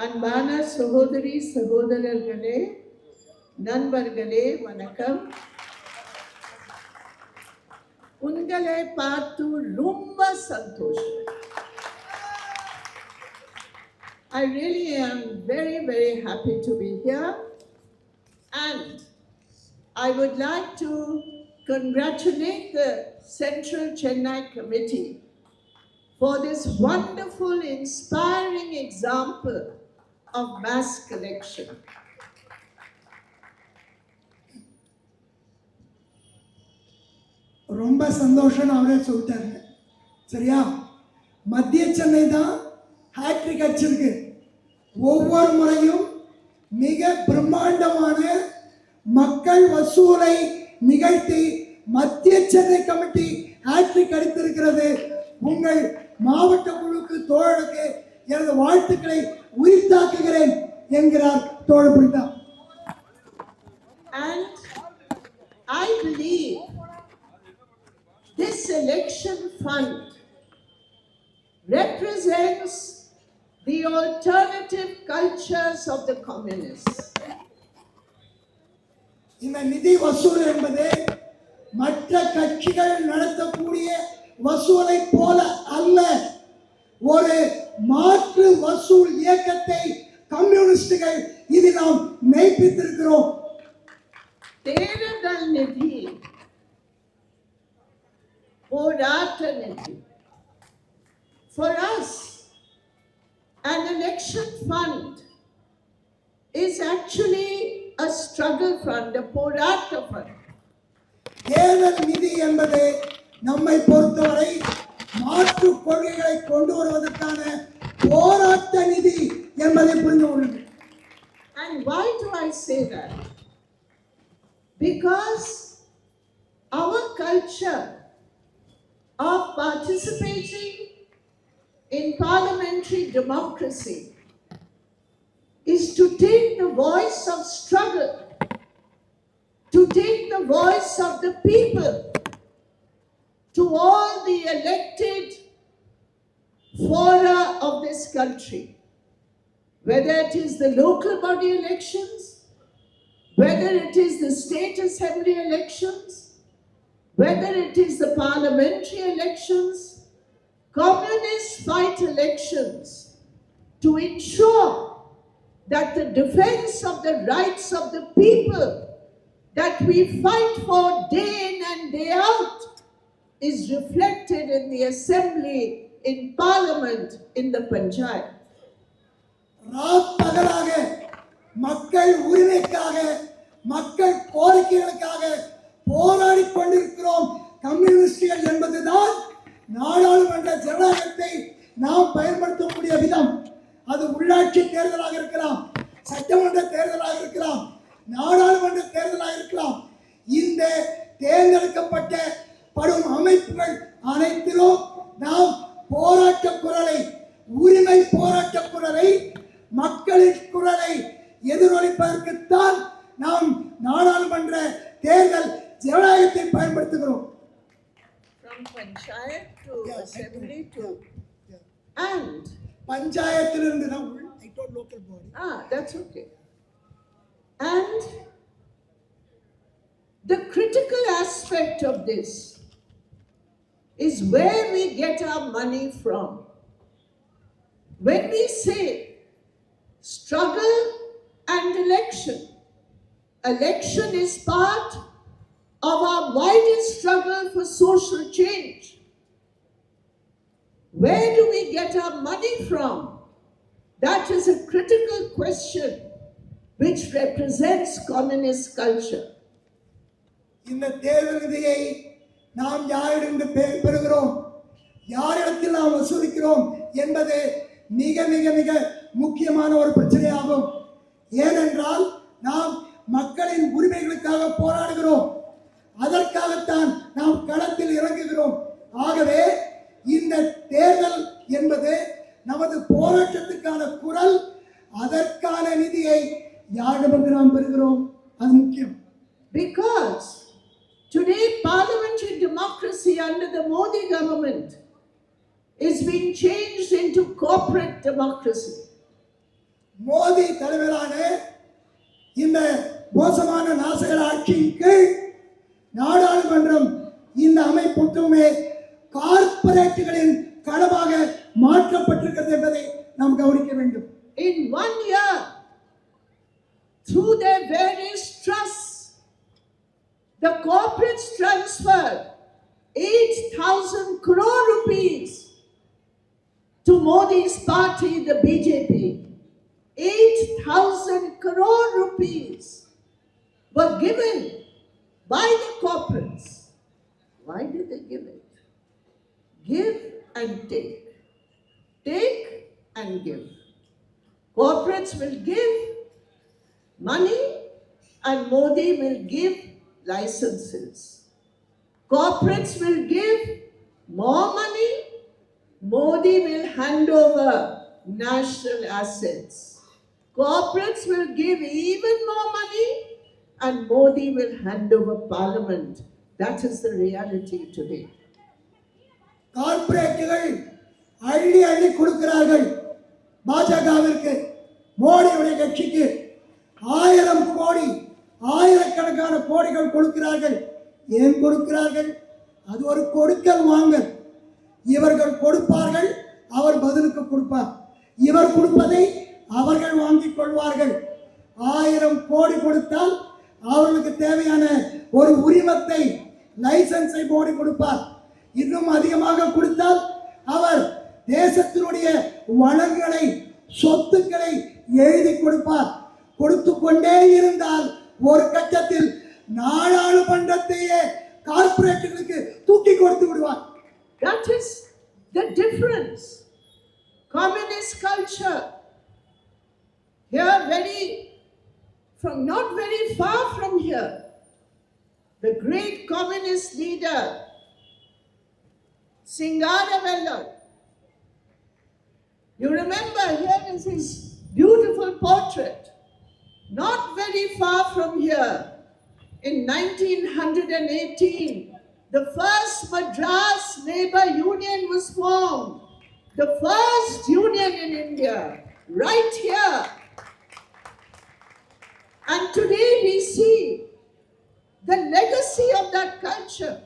அன்பான சகோதரி சகோதரர்களே, நண்பர்களே, வணக்கம். உங்களை பார்த்து ரொம்ப சந்தோஷம். I really am very, very happy to be here, and I would like to congratulate the Central Chennai Committee for this wonderful, inspiring example of mass collection. ரொம்ப சந்தோஷம் அவரே சொல்லிட்டாரு. சரியா? மத்திய சென்னை தான் ஹேட்ரிக் அடிச்சிருக்கு. ஒவ்வொரு முறையும் மிக பிரம்மாண்டமான மக்கள் வசூலை நிகழ்த்தி மத்திய சென்னை கமிட்டி ஹேட்ரிக் அடித்திருக்கிறது. உங்கள் மாவட்ட குழுக்கு தோழருக்கு எனது வாழ்த்துக்களை உரித்தாக்குகிறேன் என்கிறார் தோழர் பிரிட்டா. And I believe this election fund represents the alternative cultures of the communists. இந்த நிதி வசூல் என்பது மற்ற கட்சிகள் நடத்தக்கூடிய வசூலை போல அல்ல. ஒரு மாற்று வசூல் இயக்கத்தை கம்யூனிஸ்டுகள் இதில் நாம் மெய்ப்பித்திருக்கிறோம். தேர்தல் நிதி, போராட்ட நிதி. For us, an election fund is actually a struggle fund, a போராட்ட fund. தேர்தல் நிதி என்பது நம்மை பொறுத்தவரை மாற்று கொள்கைகளை கொண்டு வருவதற்கான போராட்ட நிதி என்பதை புரிந்து கொள்ளுங்கள். And why do I say that? Because our culture of participating in parliamentary democracy is to take the voice of struggle, to take the voice of the people to all the elected fora of this country, whether it is the local body elections, whether it is the state assembly elections, whether it is the parliamentary elections. Communists fight elections to ensure that the defense of the rights of the people that we fight for day in and day out is reflected in the assembly, in parliament, in the panchayat. ராப்பகலாக மக்கள் உரிமைக்காக, மக்கள் கோரிக்கைகளுக்காக போராடி கொண்டிருக்கிறோம் கம்யூனிஸ்டுகள் என்பதுதான் நாடாளுமன்ற ஜனநாயகத்தை நாம் பயன்படுத்தக்கூடிய விதம். அது உள்ளாட்சி தேர்தலாக இருக்கலாம், சட்டமன்ற தேர்தலாக இருக்கலாம், நாடாளுமன்ற தேர்தலாக இருக்கலாம். இந்த தேர்ந்தெடுக்கப்பட்ட படும் அமைப்புகள் அனைத்திலும் நாம் போராட்ட குரலை, உரிமை போராட்ட குரலை, மக்களின் குரலை எதிரொலிப்பதற்குத்தான் நாம் நாடாளுமன்ற தேர்தல் ஜனநாயகத்தை பயன்படுத்துகிறோம். From panchayat to assembly to and பஞ்சாயத்திலிருந்து நாம் local body. That's okay. And the critical aspect of this is where we get our money from. When we say struggle and election, election is part of our widest struggle for social change. Where do we get our money from? That is a critical question which represents communist culture. இந்த தேர்தல் நிதியை நாம் யாரிடம் பெறுகிறோம், யாரிடத்தில் நாம் வசூலிக்கிறோம் என்பது மிக மிக மிக முக்கியமான ஒரு பிரச்சனையாகும். ஏனென்றால் நாம் மக்களின் உரிமைகளுக்காக போராடுகிறோம், அதற்காகத்தான் நாம் களத்தில் இறங்குகிறோம். ஆகவே இந்த தேர்தல் என்பது நமது போராட்டத்துக்கான குரல். அதற்கான நிதியை யாரிடமிருந்து நாம் பெறுகிறோம், அது முக்கியம். Because today parliamentary democracy under the Modi government is being changed into corporate democracy. Modi தலைமையிலான இந்த மோசமான நாசகர ஆட்சியின் கீழ் நாடாளுமன்றம் இந்த அமைப்புமே கார்ப்பரேட்டுகளின் களமாக மாற்றப்பட்டிருக்கிறது என்பதை நாம் கவனிக்க வேண்டும். In 1 year, through their various trusts, the corporates transferred 8,000 crore rupees to Modi's party, the BJP. 8,000 crore rupees were given by the corporates. Why did they give it? Give and take. Take and give. Corporates will give money and Modi will give licenses. Corporates will give more money, Modi will hand over national assets. Corporates will give even more money and Modi will hand over parliament. That is the reality today. கார்ப்பரேட்டுகள் அள்ளி அள்ளி கொடுக்கிறார்கள். பாஜகவிற்கு, மோடியுடைய கட்சிக்கு 1000 கோடி, ஆயிரக்கணக்கான கோடிகள் கொடுக்கிறார்கள். ஏன் கொடுக்கிறார்கள்? அது ஒரு கொடுக்கல் வாங்கல். இவர்கள் கொடுப்பார்கள், அவர் பதிலுக்கு கொடுப்பார். இவர் கொடுப்பதை அவர்கள் வாங்கிக் கொள்வார்கள். 1000 கோடி கொடுத்தால் அவர்களுக்கு தேவையான ஒரு உரிமத்தை, லைசன்ஸை மோடி கொடுப்பார். இன்னும் அதிகமாக கொடுத்தால் அவர் தேசத்தினுடைய வளங்களை, சொத்துக்களை எழுதி கொடுப்பார். கொடுத்து கொண்டே இருந்தால் ஒரு கட்டத்தில் நாடாளுமன்றத்தையே கார்ப்பரேட்டுகளுக்கு தூக்கி கொடுத்து விடுவார். That is the difference. Communist culture. Here, not very far from here, the great communist leader, Singaravellar. You remember, here is his beautiful portrait. Not very far from here, in 1918, the first Madras Labour Union was formed. The first union in India, right here. And today we see the legacy of that culture.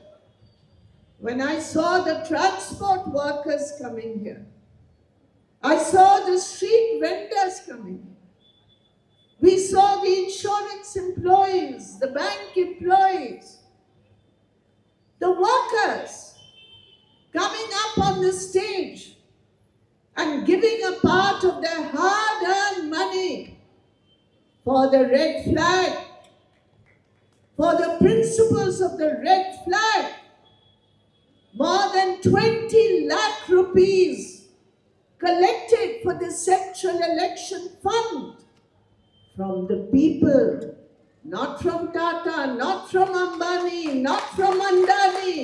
When I saw the transport workers coming here, I saw the street vendors coming here. We saw the insurance employees, the bank employees, the workers coming up on the stage and giving a part of their hard-earned money for the red flag, for the principles of the red flag. More than 20 lakh rupees collected for the Central Election Fund from the people, not from Tata, not from Ambani, not from Andani,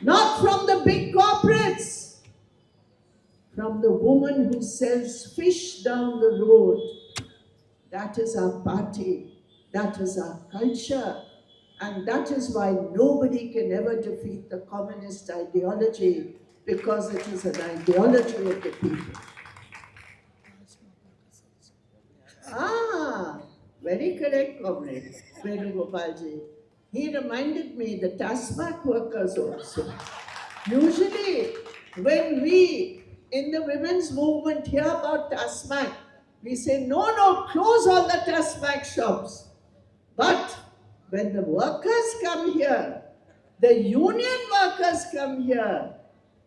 not from the big corporates, from the woman who sells fish down the road. That is our party, that is our culture, and that is why nobody can ever defeat the communist ideology, because it is an ideology of the people. Very correct, Comrade Venugopalji. He reminded me the TASMAC workers also. Usually, when we in the women's movement hear about TASMAC, we say, no, close all the TASMAC shops. But when the workers come here, the union workers come here,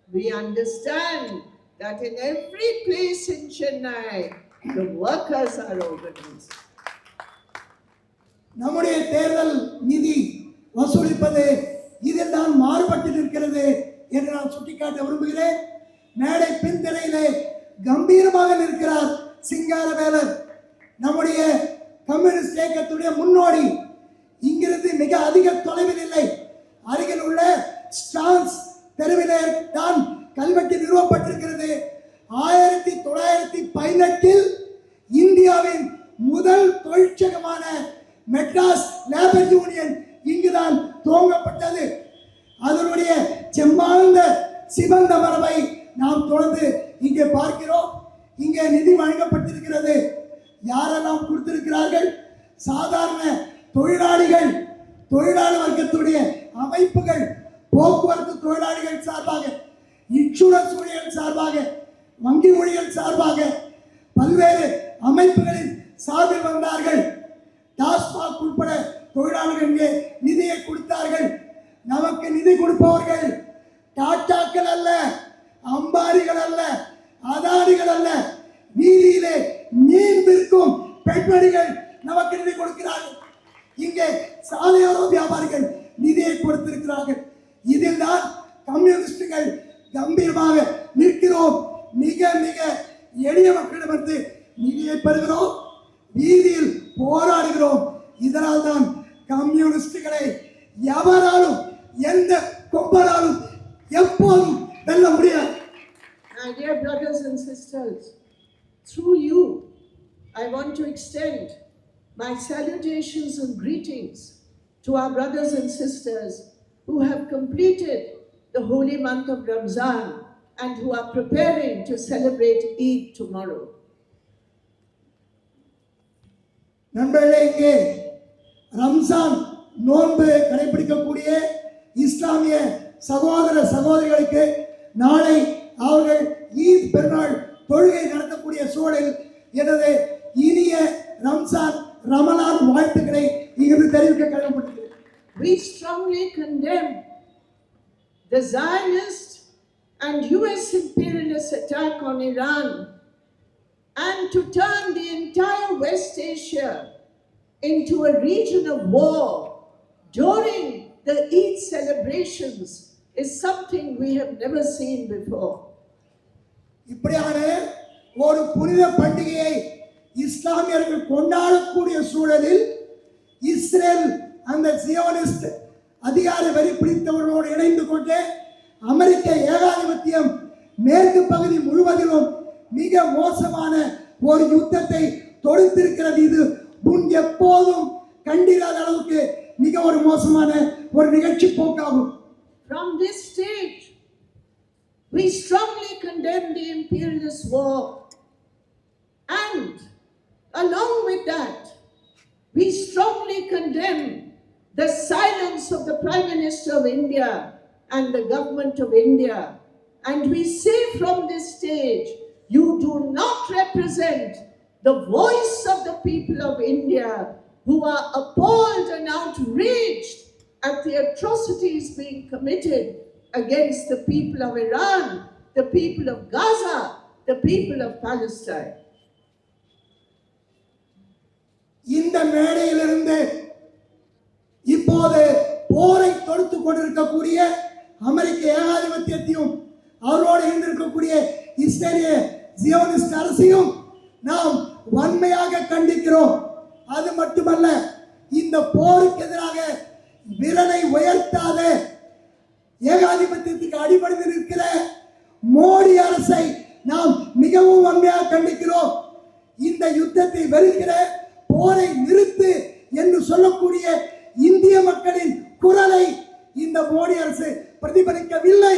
we understand that in every place in Chennai, the workers are organized. நம்முடைய தேர்தல் நிதி வசூலிப்பது இதில் தான் மாறுபட்டு இருக்கிறது என்று நான் சுட்டிக்காட்ட விரும்புகிறேன். மேடை பின்திரையிலே கம்பீரமாக நிற்கிறார் சிங்காரவேலர், நம்முடைய கம்யூனிஸ்ட் இயக்கத்துடைய முன்னோடி. இங்கிருந்து மிக அதிக தொலைவில் இல்லை, அருகில் உள்ள ஸ்டான்ஸ் தெருவிலே தான் கல்வெட்டு நிறுவப்பட்டிருக்கிறது. 1918 இந்தியாவின் முதல் தொழிற்சங்கமான மெட்ராஸ் லேபர் யூனியன் இங்குதான் துவங்கப்பட்டது. அதனுடைய செம்மாழ்ந்த சிவந்த மரபை நாம் தொடர்ந்து இங்கே பார்க்கிறோம். இங்கே நிதி வழங்கப்பட்டிருக்கிறது. யாரெல்லாம் கொடுத்திருக்கிறார்கள்? சாதாரண தொழிலாளிகள், தொழிலாளர் வர்க்கத்துடைய அமைப்புகள், போக்குவரத்து தொழிலாளிகள் சார்பாக, இன்சூரன்ஸ் ஊழியர்கள் சார்பாக, வங்கி ஊழியர்கள் சார்பாக, பல்வேறு அமைப்புகளின் சார்பில் வந்தார்கள். டாஸ்மாக் உட்பட தொழிலாளர்கள் இங்கே நிதியை கொடுத்தார்கள். நமக்கு நிதி கொடுப்பவர்கள் டாட்டாக்கள் அல்ல, அம்பாரிகள் அல்ல, அதானிகள் அல்ல, வீதியிலே மீன் விற்கும் பெண்மணிகள் நமக்கு நிதி கொடுக்கிறார்கள். இங்கே சாலையோர வியாபாரிகள் நிதியை கொடுத்திருக்கிறார்கள். இதில் தான் கம்யூனிஸ்டுகள் கம்பீரமாக நிற்கிறோம். மிக மிக எளிய மக்களிடமிருந்து நிதியை பெறுகிறோம், வீதியில் போராடுகிறோம். இதனால் தான் கம்யூனிஸ்டுகளை எவராலும் எந்த கொம்பராலும் எப்போதும் வெல்ல முடியாது. My dear brothers and sisters, through you, I want to extend my salutations and greetings to our brothers and sisters who have completed the holy month of Ramzan and who are preparing to celebrate Eid tomorrow. நண்பர்களே, இங்கே ரம்ஜான் நோன்பு கடைபிடிக்கக்கூடிய இஸ்லாமிய சகோதர சகோதரிகளுக்கு நாளை அவர்கள் ஈத் பெருநாள் தொழுகை நடத்தக்கூடிய சூழலில் எனது இனிய ரம்ஜான் ரமலான் வாழ்த்துக்களை இங்கு தெரிவிக்க கடமைப்பட்டிருக்கிறேன். We strongly condemn the Zionist and US imperialist attack on Iran and to turn the entire West Asia into a region of war during the Eid celebrations is something we have never seen before. இப்படியான ஒரு புனித பண்டிகையை இஸ்லாமியர்கள் கொண்டாடக்கூடிய சூழலில் Israel அந்த Zionist அதிகார வெறி பிடித்தவர்களோடு இணைந்து கொண்டு அமெரிக்க ஏகாதிபத்தியம் மேற்கு பகுதி முழுவதிலும் மிக மோசமான ஒரு யுத்தத்தை தொடுத்திருக்கிறது. இது முன் எப்போதும் கண்டிராத அளவுக்கு மிக ஒரு மோசமான ஒரு நிகழ்ச்சி போக்காகும். From this stage, we strongly condemn the imperialist war, and along with that, we strongly condemn the silence of the Prime Minister of India and the government of India. And we say from this stage, you do not represent the voice of the people of India who are appalled and outraged at the atrocities being committed against the people of Iran, the people of Gaza, the people of Palestine. இந்த மேடையிலிருந்து இப்போது போரை தொடுத்துக் கொண்டிருக்கக்கூடிய அமெரிக்க ஏகாதிபத்தியத்தையும் அவரோடு இருந்திருக்கக்கூடிய இஸ்ரேலிய Zionist அரசையும் நாம் வன்மையாக கண்டிக்கிறோம். அது மட்டுமல்ல, இந்த போருக்கு எதிராக விரலை உயர்த்தாத ஏகாதிபத்தியத்துக்கு அடிபணிந்து நிற்கிற மோடி அரசை நாம் மிகவும் வன்மையாக கண்டிக்கிறோம். இந்த யுத்தத்தை வெறுக்கிற, போரை நிறுத்து என்று சொல்லக்கூடிய இந்திய மக்களின் குரலை இந்த மோடி அரசு பிரதிபலிக்கவில்லை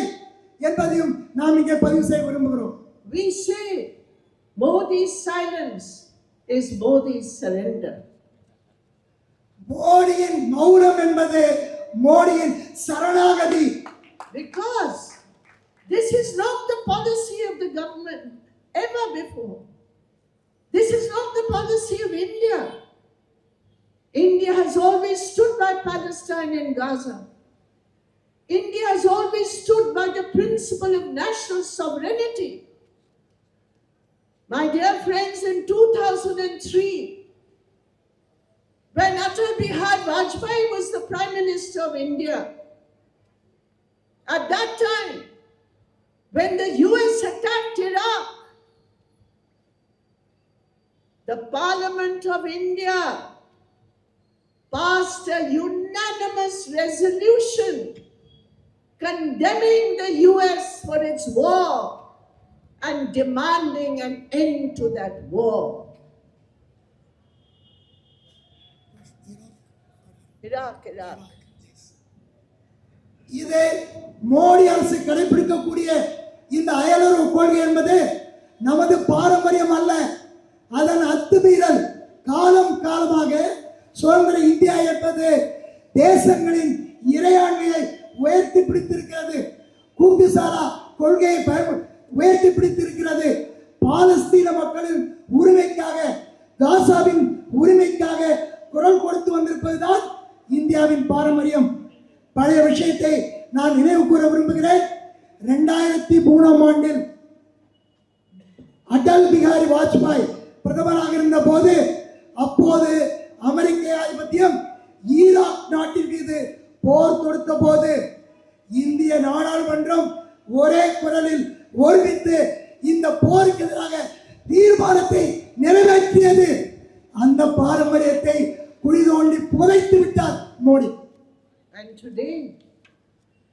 என்பதையும் நாம் இங்கே பதிவு செய்ய விரும்புகிறோம். We say Modi's silence is Modi's surrender. மோடியின் மௌனம் என்பது மோடியின் சரணாகதி. Because this is not the policy of the government ever before. This is not the policy of India. India has always stood by Palestine and Gaza. India has always stood by the principle of national sovereignty. My dear friends, in 2003, when Atal Bihari Vajpayee was the Prime Minister of India, at that time, when the US attacked Iraq, the Parliament of India passed a unanimous resolution condemning the US for its war and demanding an end to that war. Iraq. இது மோடி அரசு கடைபிடிக்கக்கூடிய இந்த அயலுறவு கொள்கை என்பது நமது பாரம்பரியம் அல்ல, அதன் அத்துமீறல். காலம் காலமாக சுதந்திர இந்தியா என்பது தேசங்களின் இறையாண்மையை உயர்த்தி பிடித்திருக்கிறது. குங்குசாரா கொள்கையை உயர்த்தி பிடித்திருக்கிறது. பாலஸ்தீன மக்களின் உரிமைக்காக, காசாவின் உரிமைக்காக குரல் கொடுத்து வந்திருப்பதுதான் இந்தியாவின் பாரம்பரியம். பழைய விஷயத்தை நான் நினைவு கூற விரும்புகிறேன். 2003ஆம் ஆண்டில் அடல் பிகாரி வாஜ்பாய் பிரதமராக இருந்த போது, அப்போது அமெரிக்க ஆதிபத்தியம் ஈராக் நாட்டின் மீது போர் தொடுத்த போது இந்திய நாடாளுமன்றம் ஒரே குரலில் ஒருமித்து இந்த போருக்கு எதிராக தீர்மானத்தை நிறைவேற்றியது. அந்த பாரம்பரியத்தை குழி தோண்டி புதைத்து விட்டார் Modi. And today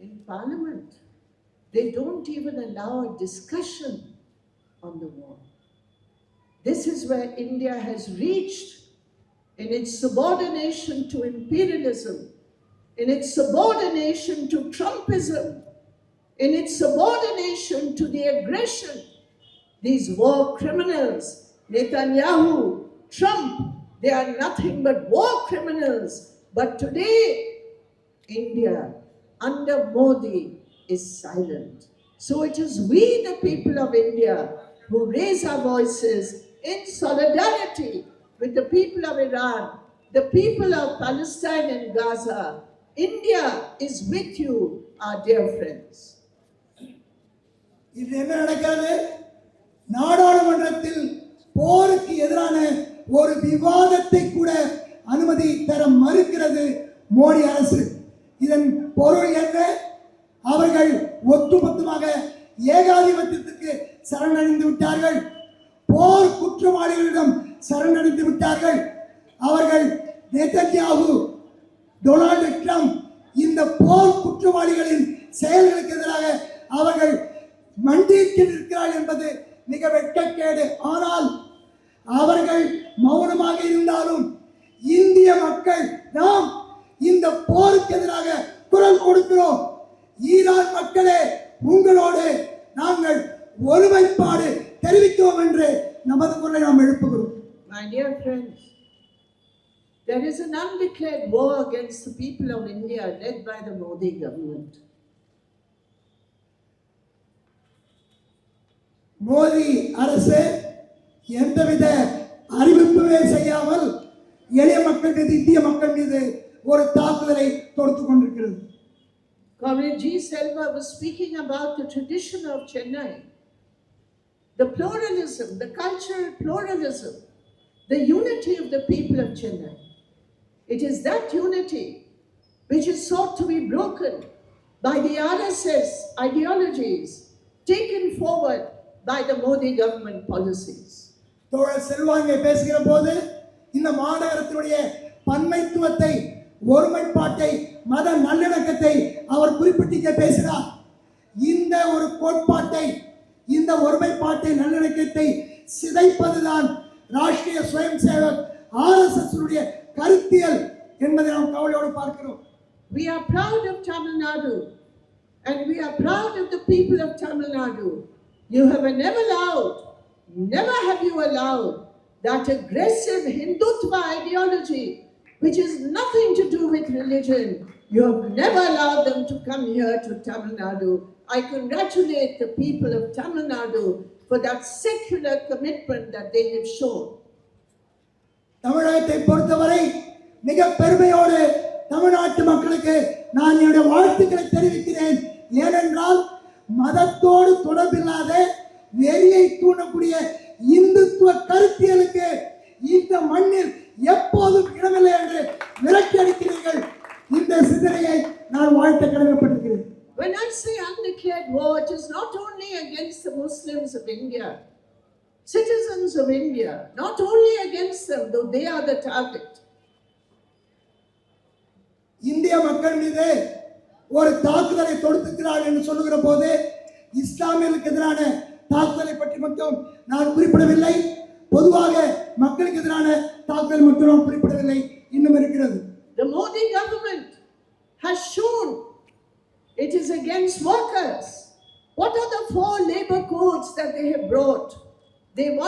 in Parliament, they don't even allow a discussion on the war. This is where India has reached in its subordination to imperialism, in its subordination to Trumpism, in its subordination to the aggression. These war criminals, Netanyahu, Trump, they are nothing but war criminals. But today, India under Modi is silent. So it is we, the people of India, who raise our voices in solidarity with the people of Iran, the people of Palestine and Gaza. India is with you, our dear friends. இது என்ன நடக்கிறது? நாடாளுமன்றத்தில் போருக்கு எதிரான ஒரு விவாதத்தை கூட அனுமதி தர மறுக்கிறது மோடி அரசு. இதன் பொருள் என்ன? அவர்கள் ஒட்டுமொத்தமாக ஏகாதிபத்தியத்துக்கு சரணடைந்து விட்டார்கள். போர் குற்றவாளிகளிடம் சரணடைந்து விட்டார்கள். அவர்கள் நேதன்யாகு, டொனால்டு ட்ரம்ப் இந்த போர் குற்றவாளிகளின் செயல்களுக்கு எதிராக அவர்கள் மண்டியிட்டு இருக்கிறார்கள் என்பது மிக வெட்கக்கேடு. ஆனால் அவர்கள் மௌனமாக இருந்தாலும் இந்திய மக்கள் நாம் இந்த போருக்கு எதிராக குரல் கொடுக்கிறோம். ஈரான் மக்களே, உங்களோடு நாங்கள் ஒருமைப்பாடு தெரிவிக்கிறோம் என்று நமது குரலை நாம் எழுப்புகிறோம். My dear friends, there is an undeclared war against the people of India led by the Modi government. Modi அரசு எந்தவித அறிவிப்புமே செய்யாமல் எளிய மக்கள் மீது, இந்திய மக்கள் மீது ஒரு தாக்குதலை தொடுத்துக் கொண்டிருக்கிறது. Comrade G. Selva was speaking about the tradition of Chennai, the pluralism, the cultural pluralism, the unity of the people of Chennai. It is that unity which is sought to be broken by the RSS ideologies taken forward by the Modi government policies. தோழர் செல்வாங்க பேசுகிற போது இந்த மாநகரத்தினுடைய பன்மைத்துவத்தை, ஒருமைப்பாட்டை, மத நல்லிணக்கத்தை அவர் குறிப்பிட்டு பேசினார். இந்த ஒரு கோட்பாட்டை, இந்த ஒருமைப்பாட்டை, நல்லிணக்கத்தை சிதைப்பதுதான் ராஷ்டிரிய ஸ்வயம் சேவக் RSS உடைய கருத்தியல் என்பதை நாம் கவலையோடு பார்க்கிறோம். We are proud of Tamil Nadu and we are proud of the people of Tamil Nadu. You have never have you allowed that aggressive Hindutva ideology, which is nothing to do with religion. You have never allowed them to come here to Tamil Nadu. I congratulate the people of Tamil Nadu for that secular commitment that they have shown. தமிழகத்தை பொறுத்தவரை மிக பெருமையோடு தமிழ்நாட்டு மக்களுக்கு நான் என்னுடைய வாழ்த்துக்களை தெரிவிக்கிறேன். ஏனென்றால் மதத்தோடு தொடர்பில்லாத வெறியை தூண்டக்கூடிய இந்துத்துவ கருத்தியலுக்கு இந்த மண்ணில் எப்போதும் இடமில்லை என்று விரட்டி அடிக்கிறீர்கள். இந்த சிந்தனையை நான் வாழ்த்த கடமைப்பட்டிருக்கிறேன். When I say undeclared war, it is not only against the Muslims of India, citizens of India, not only against them, though they are the target. இந்திய மக்கள் மீது ஒரு தாக்குதலை தொடுத்திருக்கிறார்கள் என்று சொல்லுகிற போது இஸ்லாமியர்களுக்கு எதிரான தாக்குதலை பற்றி மட்டும் நான் குறிப்பிடவில்லை. பொதுவாக மக்களுக்கு எதிரான தாக்குதல் மட்டும் நான் குறிப்பிடவில்லை, இன்னும் இருக்கிறது. The Modi government has shown it is against workers. What are the 4 labor codes that they have brought?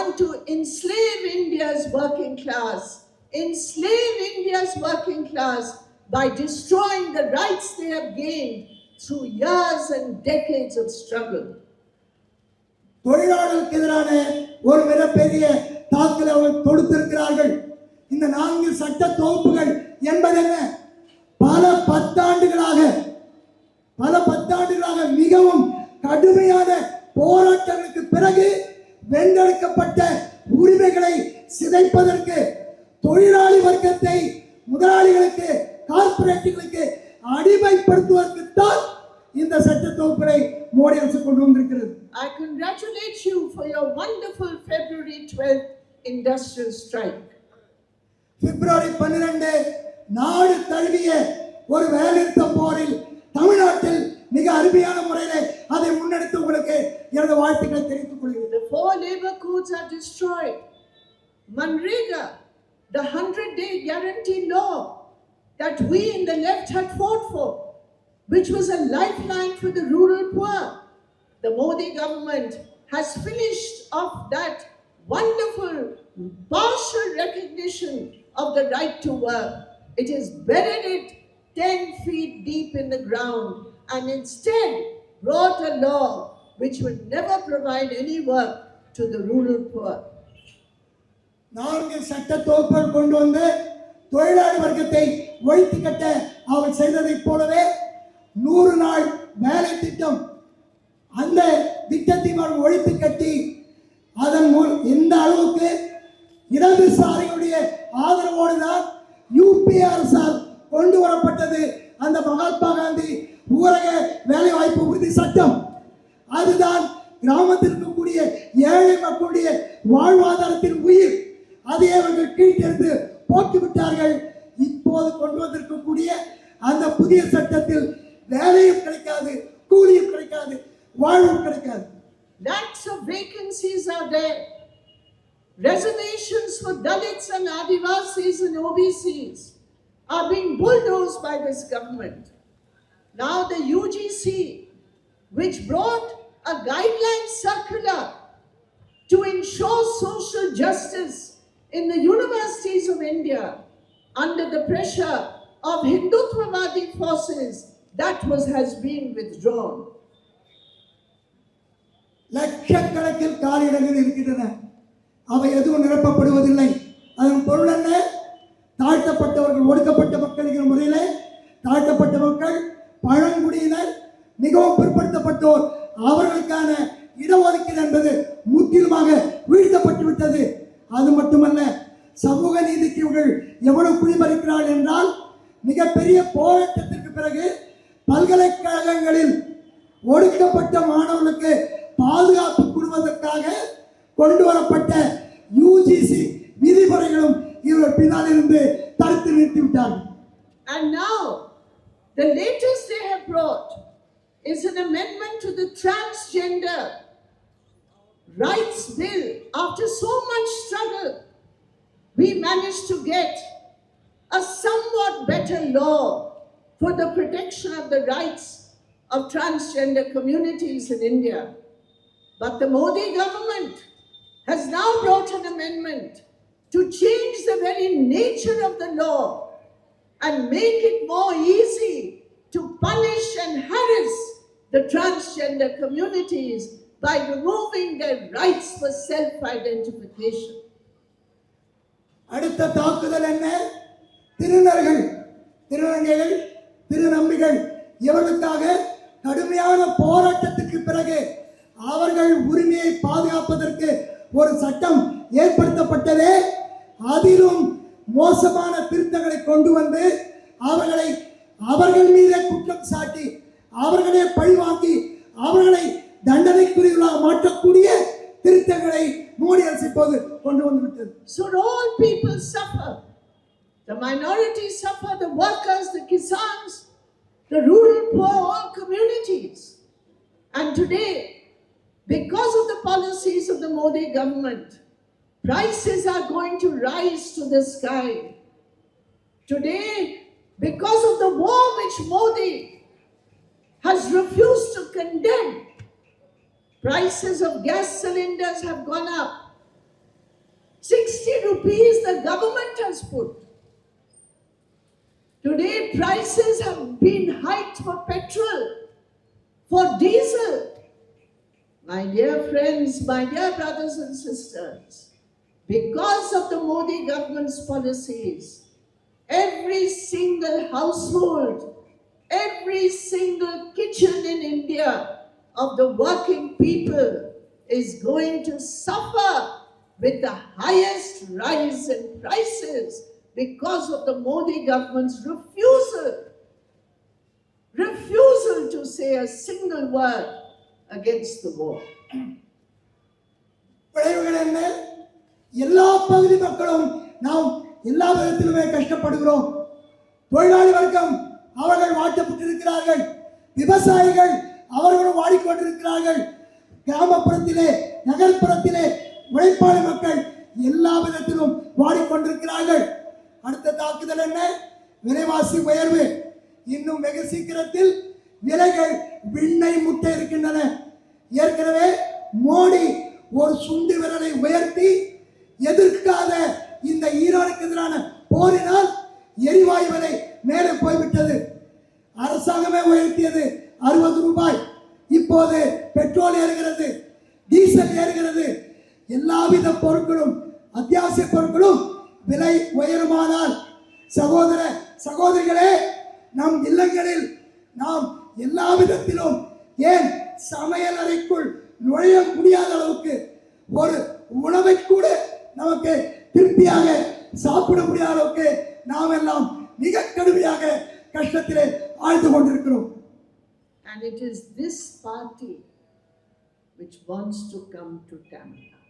want to enslave India's working class, by destroying the rights they have gained through years and decades of struggle. தொழிலாளர்களுக்கு எதிரான ஒரு மிகப்பெரிய தாக்குதலை அவர்கள் தொடுத்திருக்கிறார்கள். இந்த 4 சட்ட தொகுப்புகள் என்பது என்ன? பல பத்தாண்டுகளாக மிகவும் கடுமையான போராட்டங்களுக்கு பிறகு வென்றெடுக்கப்பட்ட உரிமைகளை சிதைப்பதற்கு, தொழிலாளி வர்க்கத்தை முதலாளிகளுக்கு, கார்ப்பரேட்டுகளுக்கு அடிமைப்படுத்துவதற்கு தான் இந்த சட்ட தொகுப்புகளை மோடி அரசு கொண்டு வந்திருக்கிறது. I congratulate you for your wonderful February 12th industrial strike. பிப்ரவரி 12 நாடு தழுவிய ஒரு வேலைநிறுத்த போரில் தமிழ்நாட்டில் மிக அருமையான முறையில் அதை முன்னெடுத்து உங்களுக்கு எனது வாழ்த்துக்களை தெரிவித்துக் கொள்கிறேன். The 4 labor codes are destroyed. Manrega, the 100-day guarantee law that we in the left had fought for, which was a lifeline for the rural poor. The Modi government has finished off that wonderful partial recognition of the right to work. It has buried it 10 feet deep in the ground and instead brought a law which will never provide any work to the rural poor. 4 சட்ட தொகுப்புகள் கொண்டு வந்து தொழிலாளி வர்க்கத்தை ஒழித்து கட்ட அவர் செய்ததைப் போலவே 100 நாள் வேலை திட்டம், அந்த திட்டத்தை அவர்கள் ஒழித்து கட்டி அதன் எந்த அளவுக்கு இடதுசாரிகளுடைய ஆதரவோடு தான் யூபி அரசால் கொண்டு வரப்பட்டது அந்த மகாத்மா காந்தி ஊரக வேலை வாய்ப்பு உறுதி சட்டம். அதுதான் கிராமத்தில் இருக்கக்கூடிய ஏழை மக்களுடைய வாழ்வாதாரத்தின் உயிர். அதை அவர்கள் கீழ்த்தெடுத்து போட்டுவிட்டார்கள். இப்போது கொண்டு வந்திருக்கக்கூடிய அந்த புதிய சட்டத்தில் வேலையும் கிடைக்காது, கூலியும் கிடைக்காது, வாழ்வும் கிடைக்காது. Lakhs of vacancies are there. Reservations for Dalits and Adivasis and OBCs are being bulldozed by this government. Now the UGC, which brought a guideline circular to ensure social justice in the universities of India under the pressure of Hindutvavadi forces, has been withdrawn. லட்சக்கணக்கில் காலியிடங்கள் இருக்கின்றன, அவை எதுவும் நிரப்பப்படுவதில்லை. அதன் பொருள் என்ன? தாழ்த்தப்பட்டவர்கள், ஒடுக்கப்பட்ட மக்கள் என்கிற முறையில் தாழ்த்தப்பட்ட மக்கள், பழங்குடியினர், மிகவும் பிற்படுத்தப்பட்டோர், அவர்களுக்கான இடஒதுக்கீடு என்பது முற்றிலுமாக வீழ்த்தப்பட்டு விட்டது. அது மட்டுமல்ல, சமூக நீதிக்கு இவர்கள் எவ்வளவு குடிமறிக்கிறார்கள் என்றால், மிகப்பெரிய போராட்டத்திற்கு பிறகு பல்கலைக்கழகங்களில் ஒடுக்கப்பட்ட மாணவர்களுக்கு பாதுகாப்பு கொடுப்பதற்காக கொண்டு வரப்பட்ட யூஜிசி விதிமுறைகளும் இவர்கள் பின்னால் இருந்து தடுத்து நிறுத்திவிட்டார்கள். And now the latest they have brought is an amendment to the transgender rights bill. After so much struggle, we managed to get a somewhat better law for the protection of the rights of transgender communities in India. But the Modi government has now brought an amendment to change the very nature of the law and make it more easy to punish and harass the transgender communities by removing their rights for self-identification. அடுத்த தாக்குதல் என்ன? திருநங்கைகள், திருநம்பிகள் இவர்களுக்காக கடுமையான போராட்டத்துக்கு பிறகு அவர்கள் உரிமையை பாதுகாப்பதற்கு ஒரு சட்டம் ஏற்படுத்தப்பட்டதே. அதிலும் மோசமான திருத்தங்களை கொண்டு வந்து அவர்கள் மீதே குற்றம் சாட்டி அவர்களே பழிவாங்கி அவர்களை தண்டனைக்குரியவர்களாக மாற்றக்கூடிய திருத்தங்களை மோடி அரசு இப்போது கொண்டு வந்துவிட்டது. So all people suffer. The minorities suffer, the workers, the kisans, the rural poor, all communities. And today, because of the policies of the Modi government, prices are going to rise to the sky. Today, because of the war which Modi has refused to condemn, prices of gas cylinders have gone up. rupees the government has put. Today prices have been hiked for petrol, for diesel. My dear friends, my dear brothers and sisters, because of the Modi government's policies, every single household, every single kitchen in India of the working people is going to suffer with the highest rise in prices because of the Modi government's refusal to say a single word against the war. விளைவுகள் என்ன? எல்லா பகுதி மக்களும் நாம் எல்லா விதத்திலுமே கஷ்டப்படுகிறோம். தொழிலாளி வர்க்கம் அவர்கள் வாட்டப்பட்டிருக்கிறார்கள். விவசாயிகள் அவர்களும் வாடிக்கொண்டிருக்கிறார்கள். கிராமப்புறத்திலே, நகர்ப்புறத்திலே உழைப்பாளி மக்கள் எல்லா விதத்திலும் வாடிக்கொண்டிருக்கிறார்கள். அடுத்த தாக்குதல் என்ன? விலைவாசி உயர்வு. இன்னும் வெகு சீக்கிரத்தில் விலைகள் விண்ணை முட்ட இருக்கின்றன. ஏற்கனவே மோடி ஒரு சுண்டு விரலை உயர்த்தி எதிர்க்காத இந்த ஈரானுக்கு எதிரான போரினால் எரிவாயு விலை மேலே போய்விட்டது. அரசாங்கமே உயர்த்தியது 60 ரூபாய். இப்போது பெட்ரோல் ஏறுகிறது, டீசல் ஏறுகிறது. எல்லாவித பொருட்களும், அத்தியாவசிய பொருட்களும் விலை உயருமானால் சகோதர சகோதரிகளே, நம் இல்லங்களில் நாம் எல்லா விதத்திலும் ஏன் சமையல் அறைக்குள் நுழைய முடியாத அளவுக்கு ஒரு உணவை கூட நமக்கு திருப்தியாக சாப்பிட முடியாத அளவுக்கு நாம் எல்லாம் மிக கடுமையாக கஷ்டத்திலே ஆழ்ந்து கொண்டிருக்கிறோம். And it is this party which wants to come to Tamil Nadu.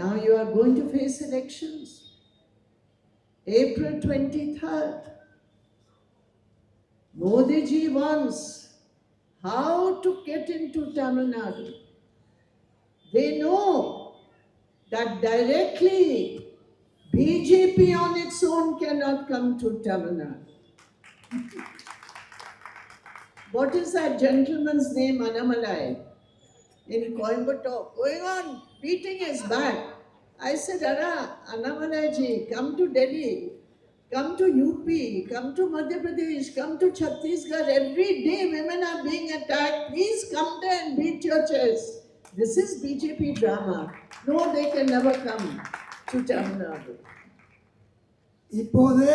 Now you are going to face elections. April 23rd. Modi ji wants how to get into Tamil Nadu. They know that directly BJP on its own cannot come to Tamil Nadu. What is that gentleman's name, Annamalai, in Coimbatore? Going on, beating his back. I said, Annamalai ji, come to Delhi, come to UP, come to Madhya Pradesh, come to Chhattisgarh. Every day women are being attacked. Please come there and beat your chest. This is BJP drama. No, they can never come to Tamil Nadu. இப்போது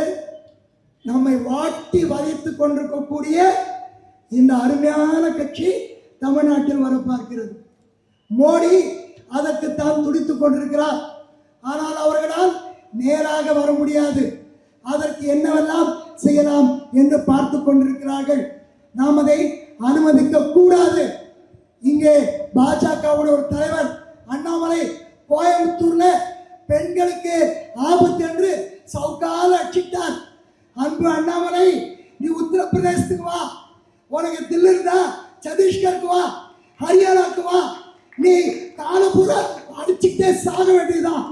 நம்மை வாட்டி வதைத்துக் கொண்டிருக்கக்கூடிய இந்த அருமையான கட்சி தமிழ்நாட்டில் வர பார்க்கிறது. மோடி அதற்கு தான் துடித்துக் கொண்டிருக்கிறார். ஆனால் அவர்களால் நேராக வர முடியாது. அதற்கு என்னவெல்லாம் செய்யலாம் என்று பார்த்து கொண்டிருக்கிறார்கள். நாம் அதை அனுமதிக்க கூடாது. இங்கே பாஜகவுடைய ஒரு தலைவர் அண்ணாமலை கோயம்புத்தூர்ல பெண்களுக்கு ஆபத்து என்று சவுக்கால அடிச்சிட்டார். அன்பு அண்ணாமலை, நீ உத்தரப்பிரதேசத்துக்கு வா, உனக்கு தில்லு இருந்தா சத்தீஸ்கருக்கு வா, ஹரியானாக்கு வா, நீ காலபூரா அடிச்சுக்கிட்டே சாக வேண்டியதுதான்.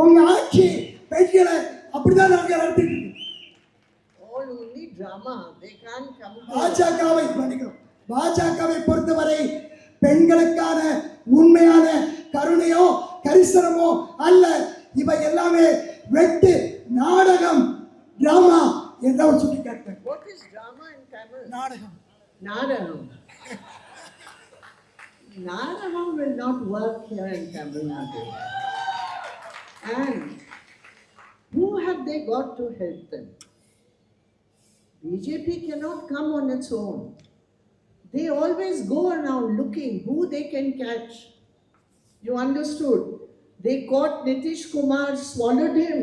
உங்க ஆட்சி பெண்களை அப்படிதான் நாங்கள் நடத்திட்டு இருக்கோம். All only drama. They can't come to பாஜகவை பொறுத்தவரை பெண்களுக்கான உண்மையான கருணையோ கரிசனமோ அல்ல. இவை எல்லாமே வெட்டு நாடகம், டிராமா என்று அவர் சுட்டி காட்டார். What is drama in Tamil? நாடகம். Nadaham. Nadaham will not work here in Tamil Nadu. And who have they got to help them? BJP cannot come on its own. They always go around looking who they can catch. You understood? They caught Nitish Kumar, swallowed him,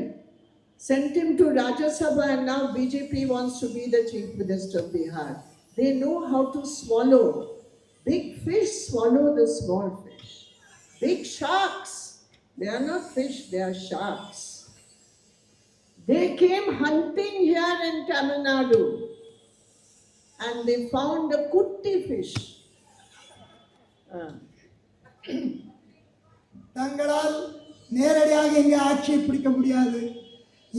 sent him to Rajya Sabha, and now BJP wants to be the Chief Minister of Bihar. They know how to swallow. Big fish swallow the small fish. Big sharks, they are not fish, they are sharks. They came hunting here in Tamil Nadu and they found a kutti fish. தங்களால் நேரடியாக இங்கே ஆட்சியை பிடிக்க முடியாது.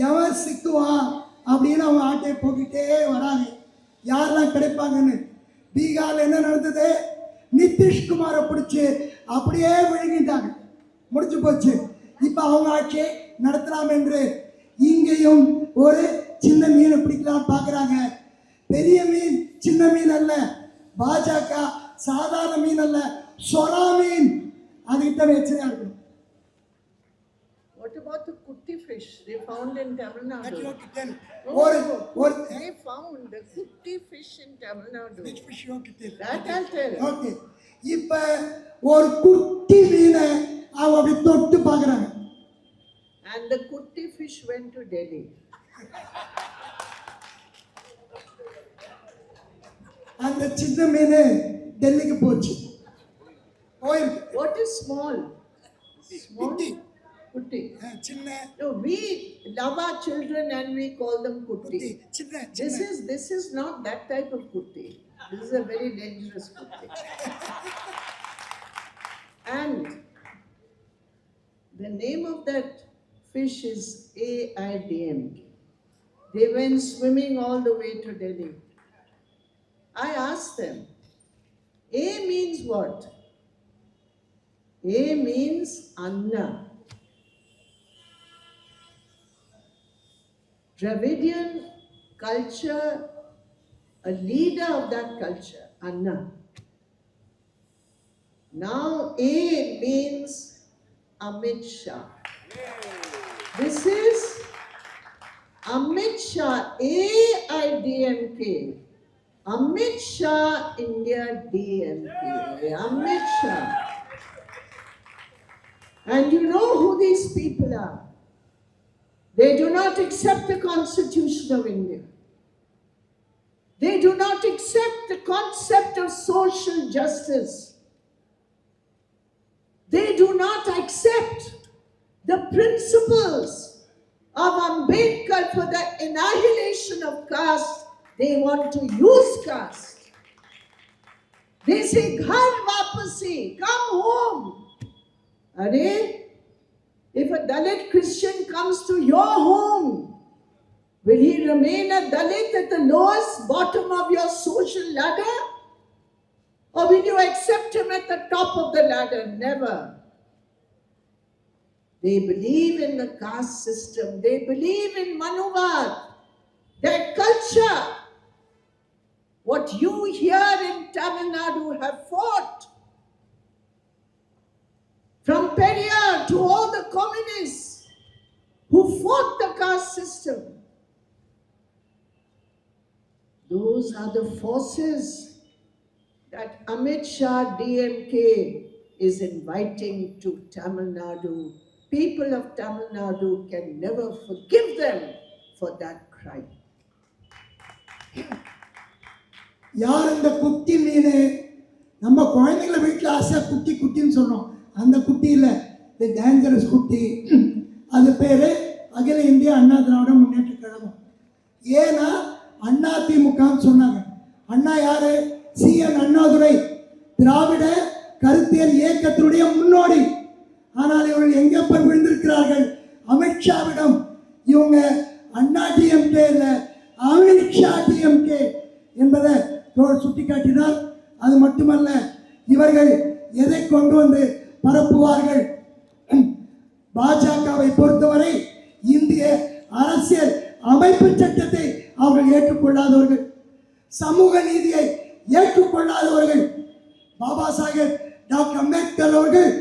எவன் சிக்குவான் அப்படின்னு அவங்க ஆட்டையை போக்கிட்டே வராங்க. யாரெல்லாம் கிடைப்பாங்கன்னு. பீகார்ல என்ன நடந்தது? நிதிஷ்குமாரை பிடிச்சி அப்படியே விழுங்கிட்டாங்க. முடிச்சு போச்சு. இப்ப அவங்க ஆட்சியை நடத்தலாம் என்று இங்கேயும் ஒரு சின்ன மீனை பிடிக்கலாம் பார்க்கறாங்க. பெரிய மீன் சின்ன மீன் அல்ல, பாஜக சாதாரண மீன் அல்ல, சொரா மீன். அதுக்கிட்ட எச்சரிக்கையா இருக்கணும். What about the kutti fish they found in Tamil Nadu? ஒரு ஒரு They found the kutti fish in Tamil Nadu. fish you want to tell? That I'll tell. Okay, இப்ப ஒரு குட்டி மீனை அவங்க அப்படி தொட்டு பார்க்கறாங்க. And the kutti fish went to Delhi. அந்த சின்ன மீன் டெல்லிக்கு போச்சு. போயிருக்கு. What is small? Small? Kutti. சின்ன No, we love our children and we call them kutti. சின்ன This is not that type of kutti. This is a very dangerous kutti. And the name of that fish is AIDMK. They went swimming all the way to Delhi. I asked them, A means what? A means Anna. Dravidian culture, a leader of that culture, Anna. Now A means Amit Shah. This is Amit Shah, AIDMK. Amit Shah, India DMK. Amit Shah. And you know who these people are. They do not accept the Constitution of India. They do not accept the concept of social justice. They do not accept the principles of Ambedkar for the annihilation of caste. They want to use caste. They say, "Ghar wapasi, come home." Are, if a Dalit Christian comes to your home, will he remain a Dalit at the lowest bottom of your social ladder? Or will you accept him at the top of the ladder? Never. They believe in the caste system. They believe in Manavad, their culture. What you here in Tamil Nadu have fought, from Periyar to all the communists who fought the caste system, those are the forces that Amit Shah DMK is inviting to Tamil Nadu. People of Tamil Nadu can never forgive them for that crime. யார் இந்த குட்டி மீன்? நம்ம குழந்தைங்களை வீட்டில் ஆசையாக குட்டி குட்டின்னு சொன்னோம். அந்த குட்டி இல்லை, இந்த டேஞ்சரஸ் குட்டி. அது பேர் அகில இந்திய அண்ணா திராவிட முன்னேற்ற கழகம். ஏன்னா அண்ணா திமுகன்னு சொன்னாங்க. அண்ணா யாரு? சிஎன் அண்ணாதுரை, திராவிட கருத்தியல் இயக்கத்தினுடைய முன்னோடி. ஆனால் இவர்கள் எங்கே போய் விழுந்திருக்கிறார்கள்? அமித்ஷாவிடம். இவங்க அண்ணா டிஎம்கே இல்லை, அமித்ஷா டிஎம்கே என்பதை சுட்டிக்காட்டினார். அது மட்டுமல்ல, இவர்கள் எதை கொண்டு வந்து பரப்புவார்கள்? பாஜகவை பொறுத்தவரை இந்திய அரசியல் அமைப்பு சட்டத்தை அவர்கள் ஏற்றுக்கொள்ளாதவர்கள், சமூக நீதியை ஏற்றுக்கொள்ளாதவர்கள். பாபா சாஹேப் டாக்டர் அம்பேத்கர் அவர்கள்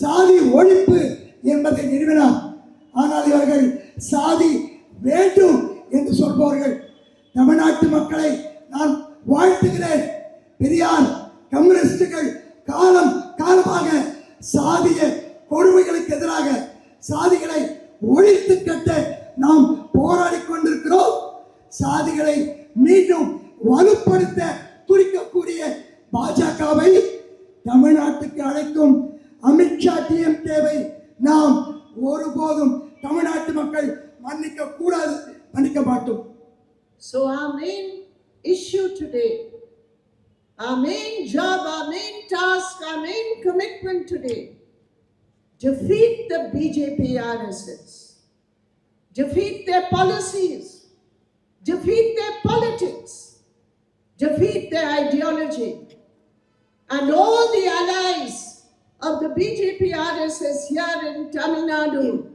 சாதி ஒழிப்பு என்பதை நிறுவினார். ஆனால் இவர்கள் சாதி வேண்டும் என்று சொல்பவர்கள். தமிழ்நாட்டு மக்களை நான் வாழ்த்துகிறேன். பெரியார், கம்யூனிஸ்டுகள் காலம் காலமாக சாதிய கொடுமைகளுக்கு எதிராக சாதிகளை ஒழித்து கட்ட நாம் போராடி கொண்டிருக்கிறோம். சாதிகளை மீண்டும் வலுப்படுத்த துடிக்கக்கூடிய பாஜகவை தமிழ்நாட்டுக்கு அழைக்கும் அமித்ஷா டிஎம்கேவை நாம் ஒருபோதும் தமிழ்நாட்டு மக்கள் மன்னிக்க கூடாது, மன்னிக்க மாட்டோம். So our main issue today, our main job, our main task, our main commitment today, defeat the BJP RSS, defeat their policies, defeat their politics, defeat their ideology, and all the allies of the BJP RSS here in Tamil Nadu,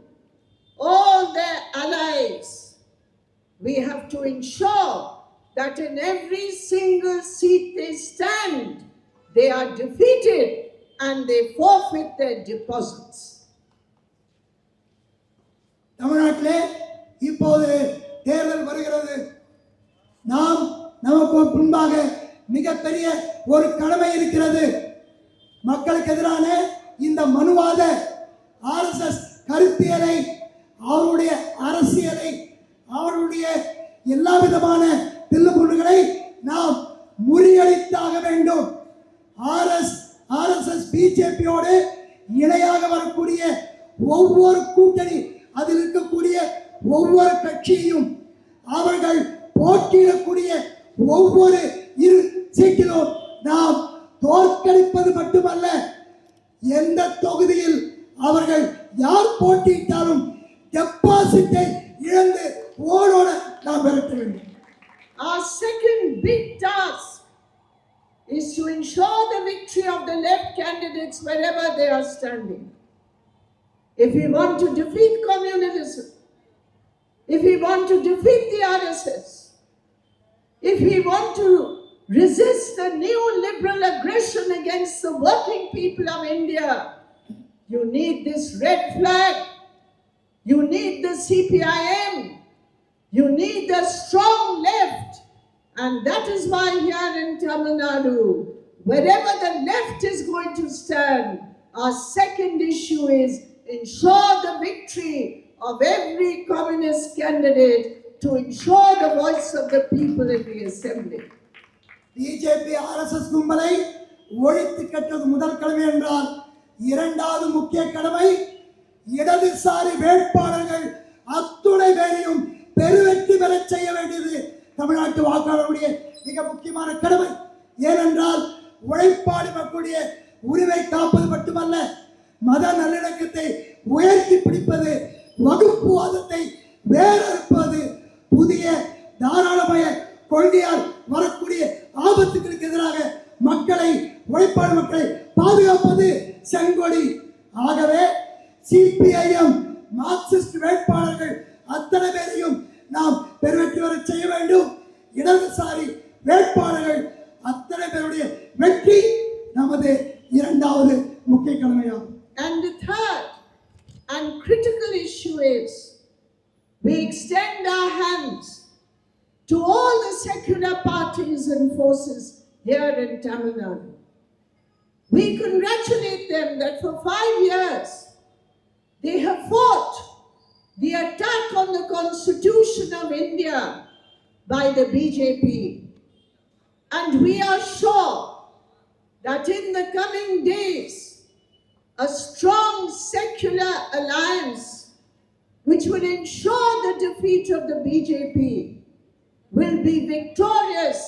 all their allies, we have to ensure that in every single seat they stand, they are defeated and they forfeit their deposits. தமிழ்நாட்டிலே இப்போது தேர்தல் வருகிறது. நாம் நமக்கு முன்பாக மிகப்பெரிய ஒரு கடமை இருக்கிறது. மக்களுக்கு எதிரான இந்த மனுவாத ஆர்எஸ்எஸ் கருத்தியலை, அவருடைய அரசியலை, அவருடைய எல்லா விதமான தில்லுமுள்ளுகளை நாம் முறியடித்தாக வேண்டும். ஆர்எஸ்எஸ் பிஜேபியோடு இணையாக வரக்கூடிய ஒவ்வொரு கூட்டணி, அதில் இருக்கக்கூடிய ஒவ்வொரு கட்சியையும், அவர்கள் போட்டியிடக்கூடிய ஒவ்வொரு இரு சீட்டிலும் நாம் தோற்கடிப்பது மட்டுமல்ல, எந்த தொகுதியில் அவர்கள் யார் போட்டியிட்டாலும் டெபாசிட்டை இழந்து ஓடோட நாம் விரட்ட வேண்டும். Our second big task is to ensure the victory of the left candidates wherever they are standing. If we want to defeat communalism, if we want to defeat the RSS, if we want to resist the neoliberal aggression against the working people of India, you need this red flag, you need the CPIM, you need a strong left, and that is why here in Tamil Nadu, wherever the left is going to stand, our second issue is ensure the victory of every communist candidate to ensure the voice of the people in the assembly. BJP RSS கும்பலை ஒழித்து கட்டுவது முதல் கடமை என்றால், இரண்டாவது முக்கிய கடமை இடதுசாரி வேட்பாளர்கள் அத்துணை பேரையும் பெருவெற்றி பெறச் செய்ய வேண்டியது தமிழ்நாட்டு வாக்காளருடைய மிக முக்கியமான கடமை. ஏனென்றால் உழைப்பாளி மக்களுடைய உரிமை காப்பது மட்டுமல்ல, மத நல்லிணக்கத்தை உயர்த்தி பிடிப்பது, வகுப்புவாதத்தை வேறறுப்பது, புதிய தாராளமய கொள்கையால் வரக்கூடிய ஆபத்துகளுக்கு எதிராக மக்களை, உழைப்பாளி மக்களை பாதுகாப்பது செங்கொடி. ஆகவே சிபிஐஎம் மார்க்சிஸ்ட் வேட்பாளர்கள் அத்தனை பேரையும் நாம் பெருவெற்றி வர செய்ய வேண்டும். இடதுசாரி வேட்பாளர்கள் அத்தனை பேருடைய வெற்றி நமது இரண்டாவது முக்கிய கடமையாகும். And the third and critical issue is we extend our hands to all the secular parties and forces here in Tamil Nadu. We congratulate them that for 5 years they have fought the attack on the Constitution of India by the BJP. And we are sure that in the coming days, a strong secular alliance which will ensure the defeat of the BJP will be victorious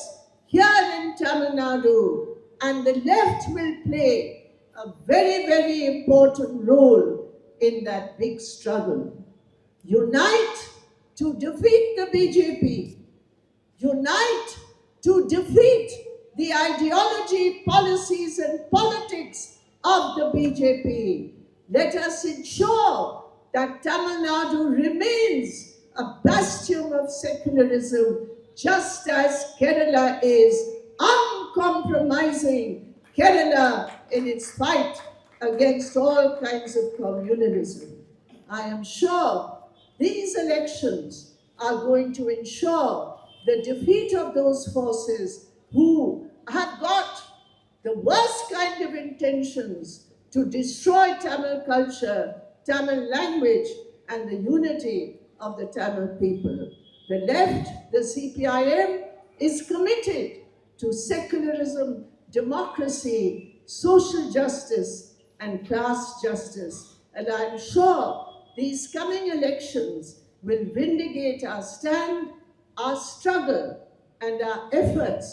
here in Tamil Nadu, and the left will play a very, very important role in that big struggle. Unite to defeat the BJP. Unite to defeat the ideology, policies and politics of the BJP. Let us ensure that Tamil Nadu remains a bastion of secularism, just as Kerala is uncompromising Kerala in its fight against all kinds of communalism. I am sure these elections are going to ensure the defeat of those forces who have got the worst kind of intentions to destroy Tamil culture, Tamil language, and the unity of the Tamil people. The left, the CPIM, is committed to secularism, democracy, social justice, and class justice. And I'm sure these coming elections will vindicate our stand, our struggle, and our efforts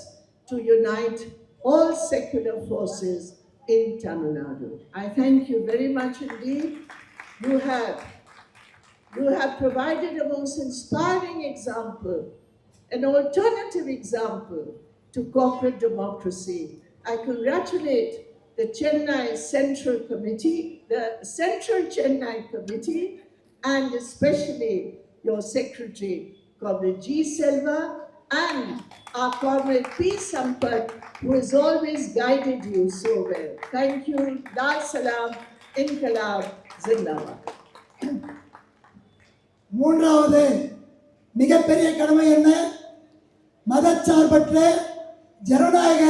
to unite all secular forces in Tamil Nadu. I thank you very much indeed. You have provided a most inspiring example, an alternative example to corporate democracy. I congratulate the Chennai Central Committee, the Central Chennai Committee, and especially your Secretary, Comrade G. Selva, and our Comrade P. Sampath, who has always guided you so well. Thank you. Dar Salam, Inqilab, Zindabad. மூன்றாவது மிகப்பெரிய கடமை என்ன? மதச்சார்பற்ற ஜனநாயக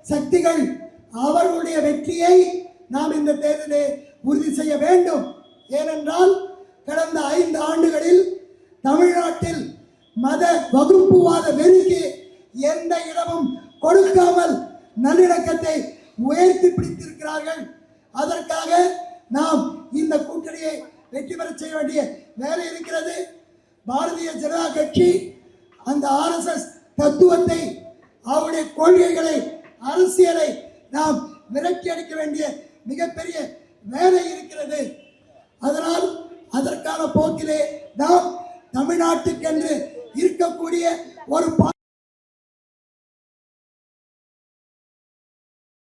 சக்திகள் அவர்களுடைய வெற்றியை நாம் இந்த தேர்தலில் உறுதி செய்ய வேண்டும். ஏனென்றால் கடந்த 5 ஆண்டுகளில் தமிழ்நாட்டில் மத வகுப்புவாத வெறிக்கு எந்த இடமும் கொடுக்காமல் நல்லிணக்கத்தை உயர்த்தி பிடித்திருக்கிறார்கள். அதற்காக நாம் இந்த கூட்டணியை வெற்றி பெற செய்ய வேண்டிய வேலை இருக்கிறது. பாரதிய ஜனதா கட்சி அந்த RSS தத்துவத்தை, அவருடைய கொள்கைகளை, அரசியலை நாம் விரட்டி அடிக்க வேண்டிய மிகப்பெரிய வேலை இருக்கிறது. அதனால் அதற்கான போக்கிலே நாம் தமிழ்நாட்டுக்கென்று இருக்கக்கூடிய ஒரு